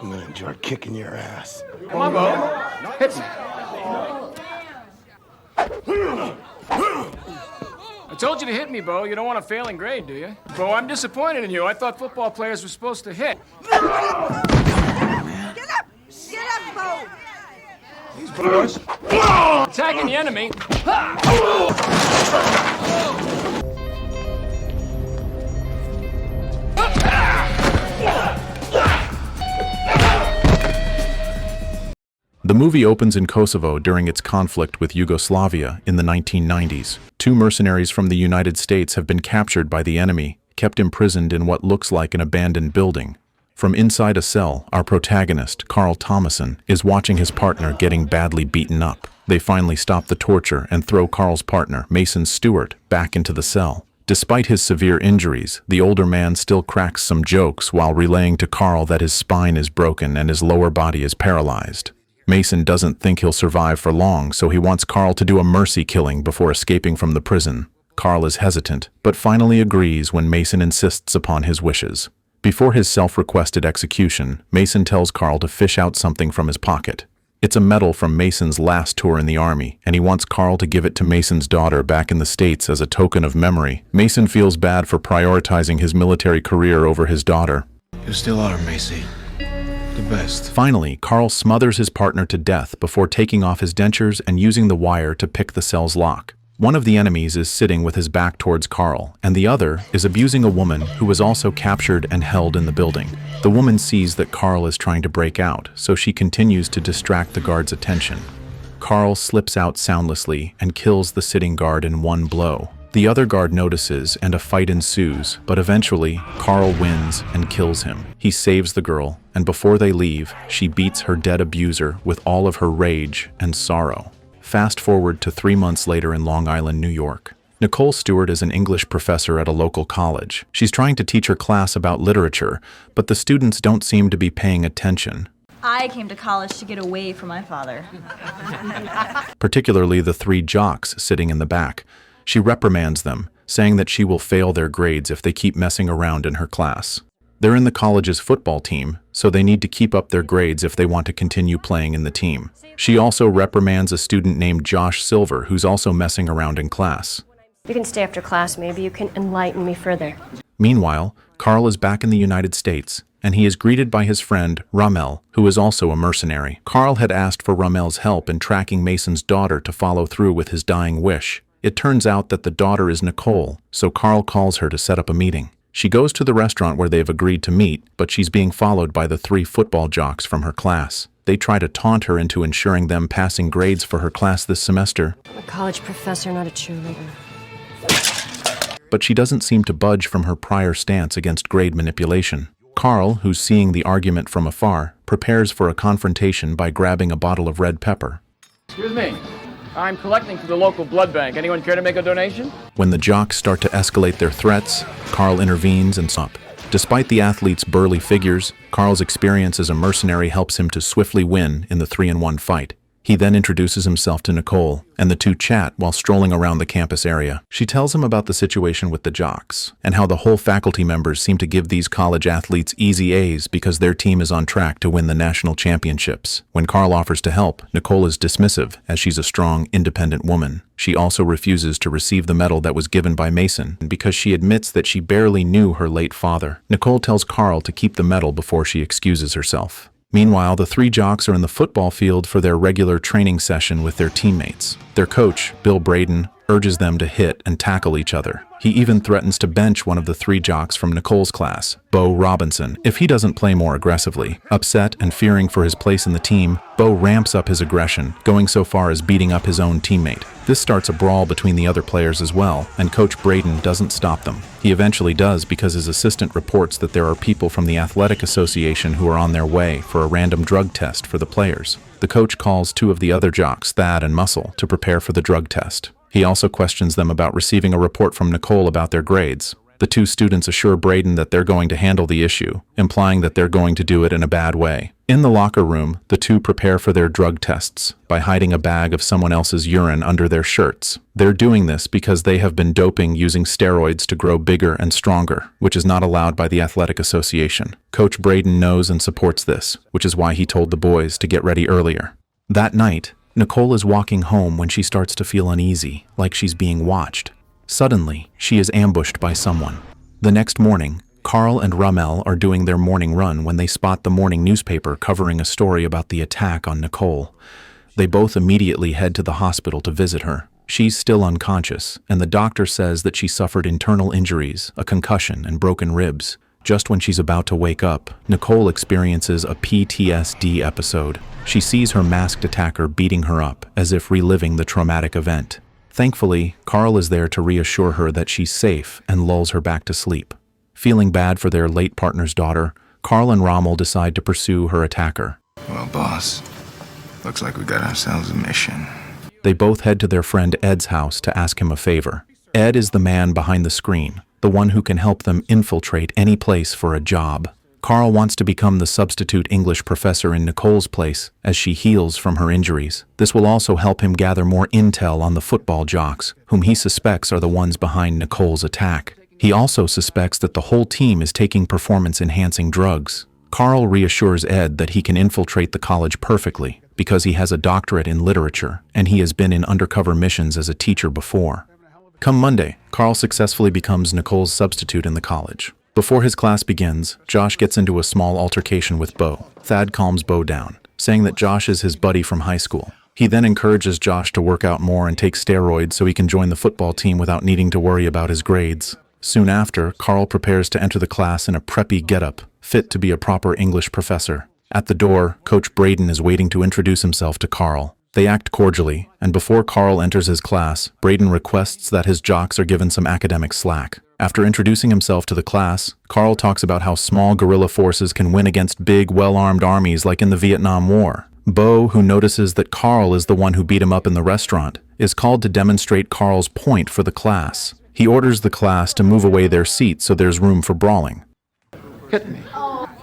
I'm gonna enjoy kicking your ass. Come on, Bo. Hit me. I told you to hit me, Bo. You don't want a failing grade, do you? Bo, I'm disappointed in you. I thought football players were supposed to hit. Get up! Get up, Bo! These boys. Attacking the enemy. The movie opens in Kosovo during its conflict with Yugoslavia in the 1990s. Two mercenaries from the United States have been captured by the enemy, kept imprisoned in what looks like an abandoned building. From inside a cell, our protagonist, Karl Thomasson, is watching his partner getting badly beaten up. They finally stop the torture and throw Karl's partner, Macy Stewart, back into the cell. Despite his severe injuries, the older man still cracks some jokes while relaying to Karl that his spine is broken and his lower body is paralyzed. Macy doesn't think he'll survive for long, so he wants Karl to do a mercy killing before escaping from the prison. Karl is hesitant, but finally agrees when Macy insists upon his wishes. Before his self-requested execution, Macy tells Karl to fish out something from his pocket. It's a medal from Macy's last tour in the army, and he wants Karl to give it to Macy's daughter back in the States as a token of memory. Macy feels bad for prioritizing his military career over his daughter. You still are, Macy. The best. Finally, Karl smothers his partner to death before taking off his dentures and using the wire to pick the cell's lock. One of the enemies is sitting with his back towards Karl, and the other is abusing a woman who was also captured and held in the building. The woman sees that Karl is trying to break out, so she continues to distract the guard's attention. Karl slips out soundlessly and kills the sitting guard in one blow. The other guard notices and a fight ensues, but eventually, Karl wins and kills him. He saves the girl, and before they leave, she beats her dead abuser with all of her rage and sorrow. Fast forward to 3 months later in Long Island, New York. Nicole Stewart is an English professor at a local college. She's trying to teach her class about literature, but the students don't seem to be paying attention. I came to college to get away from my father. Particularly the 3 jocks sitting in the back. She reprimands them, saying that she will fail their grades if they keep messing around in her class. They're in the college's football team, so they need to keep up their grades if they want to continue playing in the team. She also reprimands a student named Josh Silver, who's also messing around in class. You can stay after class. Maybe you can enlighten me further. Meanwhile, Karl is back in the United States, and he is greeted by his friend, Rahmel, who is also a mercenary. Karl had asked for Rahmel's help in tracking Macy's daughter to follow through with his dying wish. It turns out that the daughter is Nicole, so Karl calls her to set up a meeting. She goes to the restaurant where they've agreed to meet, but she's being followed by the 3 football jocks from her class. They try to taunt her into ensuring them passing grades for her class this semester. I'm a college professor, not a cheerleader. But she doesn't seem to budge from her prior stance against grade manipulation. Karl, who's seeing the argument from afar, prepares for a confrontation by grabbing a bottle of red pepper. Excuse me. I'm collecting for the local blood bank. Anyone care to make a donation? When the jocks start to escalate their threats, Karl intervenes and stops. Despite the athlete's burly figures, Karl's experience as a mercenary helps him to swiftly win in the 3-on-1 fight. He then introduces himself to Nicole, and the two chat while strolling around the campus area. She tells him about the situation with the jocks, and how the whole faculty members seem to give these college athletes easy A's because their team is on track to win the national championships. When Karl offers to help, Nicole is dismissive, as she's a strong, independent woman. She also refuses to receive the medal that was given by Macy, because she admits that she barely knew her late father. Nicole tells Karl to keep the medal before she excuses herself. Meanwhile, the 3 jocks are in the football field for their regular training session with their teammates. Their coach, Bill Braden, urges them to hit and tackle each other. He even threatens to bench one of the 3 jocks from Nicole's class, Bo Robinson, if he doesn't play more aggressively. Upset and fearing for his place in the team, Bo ramps up his aggression, going so far as beating up his own teammate. This starts a brawl between the other players as well, and Coach Braden doesn't stop them. He eventually does because his assistant reports that there are people from the athletic association who are on their way for a random drug test for the players. The coach calls 2 of the other jocks, Thad and Muscle, to prepare for the drug test. He also questions them about receiving a report from Nicole about their grades. The two students assure Braden that they're going to handle the issue, implying that they're going to do it in a bad way. In the locker room, the two prepare for their drug tests by hiding a bag of someone else's urine under their shirts. They're doing this because they have been doping using steroids to grow bigger and stronger, which is not allowed by the Athletic Association. Coach Braden knows and supports this, which is why he told the boys to get ready earlier. That night, Nicole is walking home when she starts to feel uneasy, like she's being watched. Suddenly, she is ambushed by someone. The next morning, Karl and Rahmel are doing their morning run when they spot the morning newspaper covering a story about the attack on Nicole. They both immediately head to the hospital to visit her. She's still unconscious, and the doctor says that she suffered internal injuries, a concussion, and broken ribs. Just when she's about to wake up, Nicole experiences a PTSD episode. She sees her masked attacker beating her up, as if reliving the traumatic event. Thankfully, Karl is there to reassure her that she's safe and lulls her back to sleep. Feeling bad for their late partner's daughter, Karl and Rahmel decide to pursue her attacker. Well, boss, looks like we got ourselves a mission. They both head to their friend Ed's house to ask him a favor. Ed is the man behind the screen, the one who can help them infiltrate any place for a job. Karl wants to become the substitute English professor in Nicole's place as she heals from her injuries. This will also help him gather more intel on the football jocks, whom he suspects are the ones behind Nicole's attack. He also suspects that the whole team is taking performance-enhancing drugs. Karl reassures Ed that he can infiltrate the college perfectly because he has a doctorate in literature and he has been in undercover missions as a teacher before. Come Monday, Karl successfully becomes Nicole's substitute in the college. Before his class begins, Josh gets into a small altercation with Bo. Thad calms Bo down, saying that Josh is his buddy from high school. He then encourages Josh to work out more and take steroids so he can join the football team without needing to worry about his grades. Soon after, Karl prepares to enter the class in a preppy getup, fit to be a proper English professor. At the door, Coach Braden is waiting to introduce himself to Karl. They act cordially, and before Karl enters his class, Braden requests that his jocks are given some academic slack. After introducing himself to the class, Karl talks about how small guerrilla forces can win against big, well-armed armies like in the Vietnam War. Bo, who notices that Karl is the one who beat him up in the restaurant, is called to demonstrate Karl's point for the class. He orders the class to move away their seats so there's room for brawling. Hit me.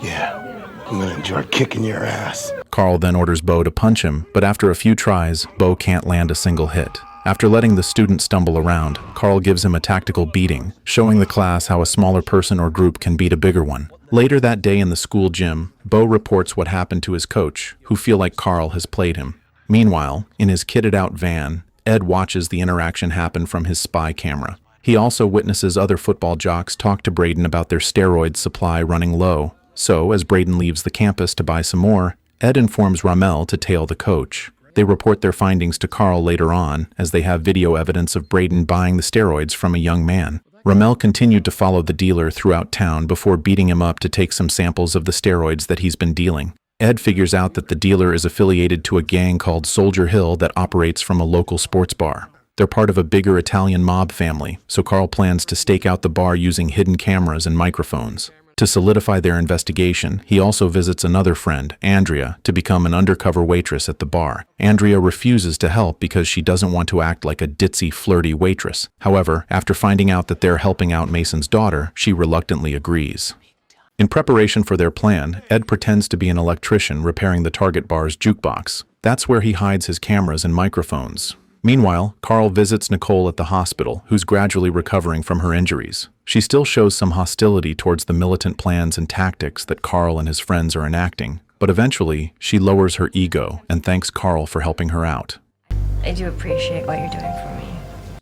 Yeah, I'm gonna enjoy kicking your ass. Karl then orders Bo to punch him, but after a few tries, Bo can't land a single hit. After letting the student stumble around, Karl gives him a tactical beating, showing the class how a smaller person or group can beat a bigger one. Later that day in the school gym, Bo reports what happened to his coach, who feel like Karl has played him. Meanwhile, in his kitted-out van, Ed watches the interaction happen from his spy camera. He also witnesses other football jocks talk to Braden about their steroid supply running low. So, as Braden leaves the campus to buy some more, Ed informs Rahmel to tail the coach. They report their findings to Karl later on, as they have video evidence of Braden buying the steroids from a young man. Rahmel continued to follow the dealer throughout town before beating him up to take some samples of the steroids that he's been dealing. Ed figures out that the dealer is affiliated to a gang called Soldier Hill that operates from a local sports bar. They're part of a bigger Italian mob family, so Karl plans to stake out the bar using hidden cameras and microphones. To solidify their investigation, he also visits another friend, Andrea, to become an undercover waitress at the bar. Andrea refuses to help because she doesn't want to act like a ditzy, flirty waitress. However, after finding out that they're helping out Mason's daughter, she reluctantly agrees. In preparation for their plan, Ed pretends to be an electrician repairing the Target bar's jukebox. That's where he hides his cameras and microphones. Meanwhile, Karl visits Nicole at the hospital, who's gradually recovering from her injuries. She still shows some hostility towards the militant plans and tactics that Karl and his friends are enacting, but eventually, she lowers her ego and thanks Karl for helping her out. I do appreciate what you're doing for me.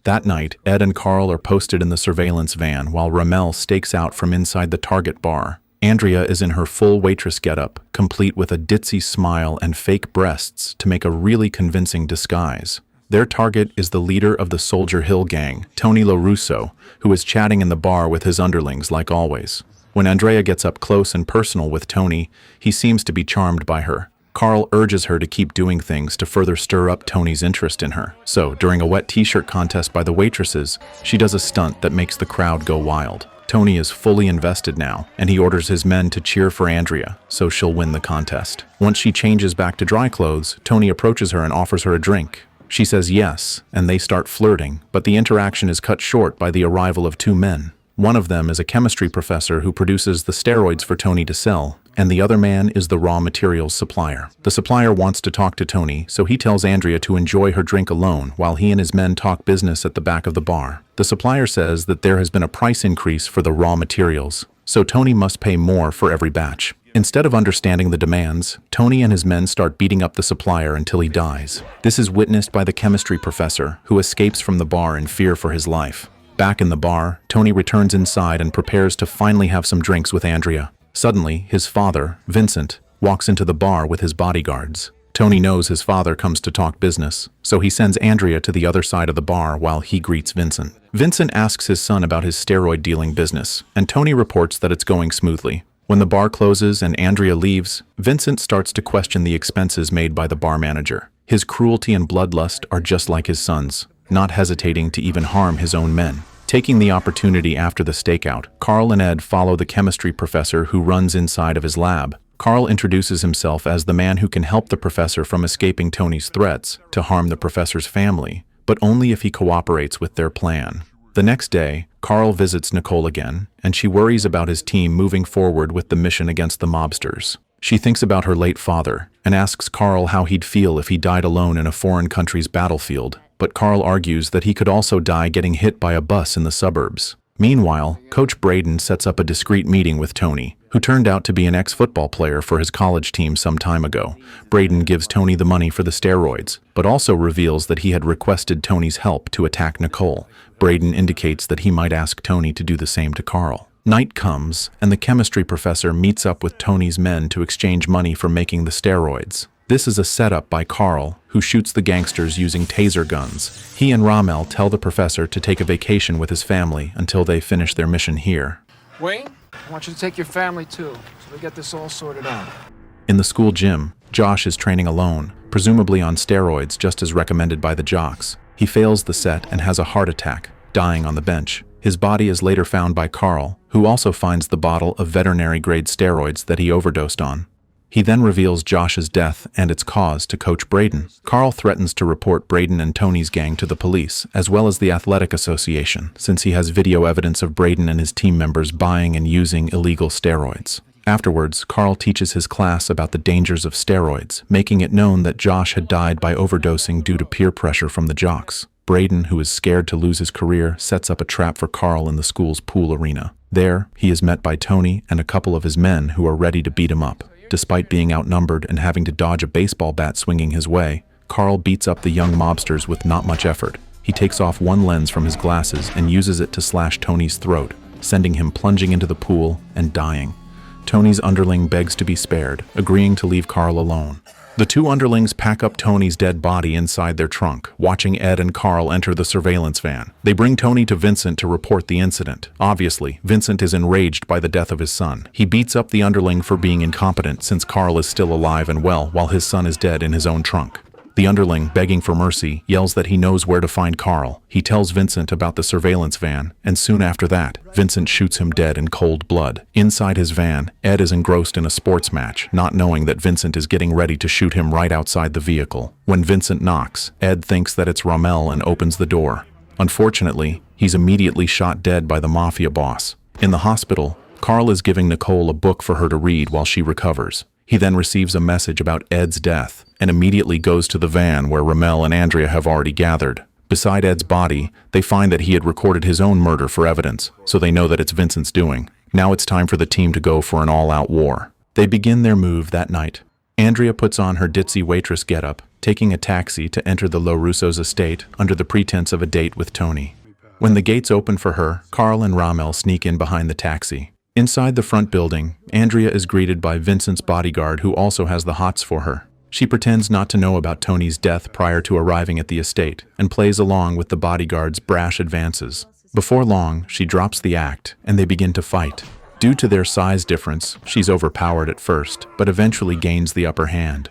That night, Ed and Karl are posted in the surveillance van while Rahmel stakes out from inside the Target bar. Andrea is in her full waitress getup, complete with a ditzy smile and fake breasts to make a really convincing disguise. Their target is the leader of the Soldier Hill gang, Tony Russo, who is chatting in the bar with his underlings like always. When Andrea gets up close and personal with Tony, he seems to be charmed by her. Karl urges her to keep doing things to further stir up Tony's interest in her. So, during a wet t-shirt contest by the waitresses, she does a stunt that makes the crowd go wild. Tony is fully invested now, and he orders his men to cheer for Andrea, so she'll win the contest. Once she changes back to dry clothes, Tony approaches her and offers her a drink. She says yes, and they start flirting, but the interaction is cut short by the arrival of two men. One of them is a chemistry professor who produces the steroids for Tony to sell, and the other man is the raw materials supplier. The supplier wants to talk to Tony, so he tells Andrea to enjoy her drink alone while he and his men talk business at the back of the bar. The supplier says that there has been a price increase for the raw materials, so Tony must pay more for every batch. Instead of understanding the demands, Tony and his men start beating up the supplier until he dies. This is witnessed by the chemistry professor, who escapes from the bar in fear for his life. Back in the bar, Tony returns inside and prepares to finally have some drinks with Andrea. Suddenly, his father, Vincent, walks into the bar with his bodyguards. Tony knows his father comes to talk business, so he sends Andrea to the other side of the bar while he greets Vincent. Vincent asks his son about his steroid dealing business, and Tony reports that it's going smoothly. When the bar closes and Andrea leaves, Vincent starts to question the expenses made by the bar manager. His cruelty and bloodlust are just like his son's, not hesitating to even harm his own men. Taking the opportunity after the stakeout, Karl and Ed follow the chemistry professor who runs inside of his lab. Karl introduces himself as the man who can help the professor from escaping Tony's threats to harm the professor's family, but only if he cooperates with their plan. The next day, Karl visits Nicole again, and she worries about his team moving forward with the mission against the mobsters. She thinks about her late father and asks Karl how he'd feel if he died alone in a foreign country's battlefield, but Karl argues that he could also die getting hit by a bus in the suburbs. Meanwhile, Coach Braden sets up a discreet meeting with Tony, who turned out to be an ex-football player for his college team some time ago. Braden gives Tony the money for the steroids, but also reveals that he had requested Tony's help to attack Nicole. Braden indicates that he might ask Tony to do the same to Karl. Night comes, and the chemistry professor meets up with Tony's men to exchange money for making the steroids. This is a setup by Karl, who shoots the gangsters using taser guns. He and Rahmel tell the professor to take a vacation with his family until they finish their mission here. Wayne, I want you to take your family too, so we get this all sorted out. In the school gym, Josh is training alone, presumably on steroids just as recommended by the jocks. He fails the set and has a heart attack, dying on the bench. His body is later found by Karl, who also finds the bottle of veterinary-grade steroids that he overdosed on. He then reveals Josh's death and its cause to Coach Braden. Karl threatens to report Braden and Tony's gang to the police, as well as the Athletic Association, since he has video evidence of Braden and his team members buying and using illegal steroids. Afterwards, Karl teaches his class about the dangers of steroids, making it known that Josh had died by overdosing due to peer pressure from the jocks. Braden, who is scared to lose his career, sets up a trap for Karl in the school's pool arena. There, he is met by Tony and a couple of his men who are ready to beat him up. Despite being outnumbered and having to dodge a baseball bat swinging his way, Karl beats up the young mobsters with not much effort. He takes off one lens from his glasses and uses it to slash Tony's throat, sending him plunging into the pool and dying. Tony's underling begs to be spared, agreeing to leave Karl alone. The two underlings pack up Tony's dead body inside their trunk, watching Ed and Karl enter the surveillance van. They bring Tony to Vincent to report the incident. Obviously, Vincent is enraged by the death of his son. He beats up the underling for being incompetent since Karl is still alive and well while his son is dead in his own trunk. The underling, begging for mercy, yells that he knows where to find Karl. He tells Vincent about the surveillance van, and soon after that, Vincent shoots him dead in cold blood. Inside his van, Ed is engrossed in a sports match, not knowing that Vincent is getting ready to shoot him right outside the vehicle. When Vincent knocks, Ed thinks that it's Rahmel and opens the door. Unfortunately, he's immediately shot dead by the mafia boss. In the hospital, Karl is giving Nicole a book for her to read while she recovers. He then receives a message about Ed's death and immediately goes to the van where Rahmel and Andrea have already gathered. Beside Ed's body, they find that he had recorded his own murder for evidence, so they know that it's Vincent's doing. Now it's time for the team to go for an all-out war. They begin their move that night. Andrea puts on her ditzy waitress getup, taking a taxi to enter the Russo's estate under the pretense of a date with Tony. When the gates open for her, Karl and Rahmel sneak in behind the taxi. Inside the front building, Andrea is greeted by Vincent's bodyguard who also has the hots for her. She pretends not to know about Tony's death prior to arriving at the estate and plays along with the bodyguard's brash advances. Before long, she drops the act and they begin to fight. Due to their size difference, she's overpowered at first, but eventually gains the upper hand.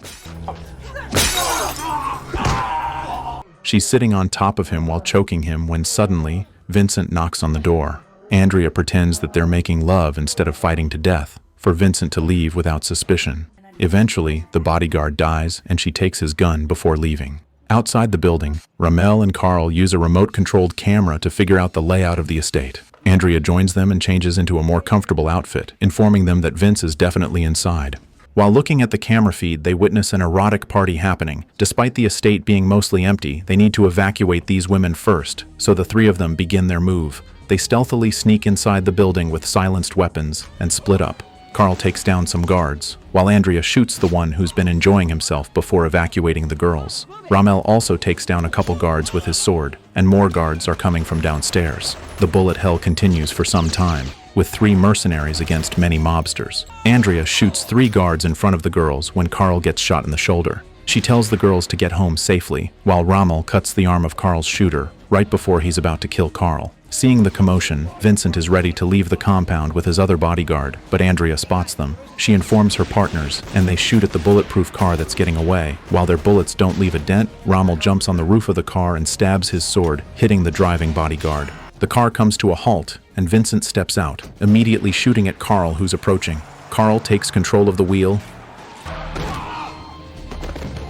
She's sitting on top of him while choking him when suddenly, Vincent knocks on the door. Andrea pretends that they're making love instead of fighting to death, for Vincent to leave without suspicion. Eventually, the bodyguard dies and she takes his gun before leaving. Outside the building, Rahmel and Karl use a remote-controlled camera to figure out the layout of the estate. Andrea joins them and changes into a more comfortable outfit, informing them that Vince is definitely inside. While looking at the camera feed, they witness an erotic party happening. Despite the estate being mostly empty, they need to evacuate these women first, so the three of them begin their move. They stealthily sneak inside the building with silenced weapons and split up. Karl takes down some guards, while Andrea shoots the one who's been enjoying himself before evacuating the girls. Rahmel also takes down a couple guards with his sword, and more guards are coming from downstairs. The bullet hell continues for some time, with 3 mercenaries against many mobsters. Andrea shoots 3 guards in front of the girls when Karl gets shot in the shoulder. She tells the girls to get home safely, while Rahmel cuts the arm of Karl's shooter right before he's about to kill Karl. Seeing the commotion, Vincent is ready to leave the compound with his other bodyguard, but Andrea spots them. She informs her partners, and they shoot at the bulletproof car that's getting away. While their bullets don't leave a dent, Rahmel jumps on the roof of the car and stabs his sword, hitting the driving bodyguard. The car comes to a halt, and Vincent steps out, immediately shooting at Karl, who's approaching. Karl takes control of the wheel.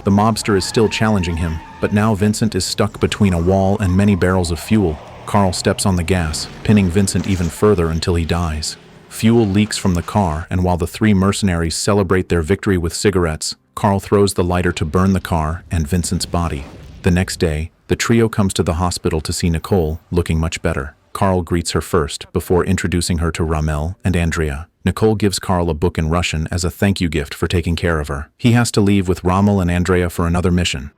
The mobster is still challenging him, but now Vincent is stuck between a wall and many barrels of fuel. Karl steps on the gas, pinning Vincent even further until he dies. Fuel leaks from the car, and while the 3 mercenaries celebrate their victory with cigarettes, Karl throws the lighter to burn the car and Vincent's body. The next day, the trio comes to the hospital to see Nicole, looking much better. Karl greets her first, before introducing her to Rahmel and Andrea. Nicole gives Karl a book in Russian as a thank you gift for taking care of her. He has to leave with Rahmel and Andrea for another mission.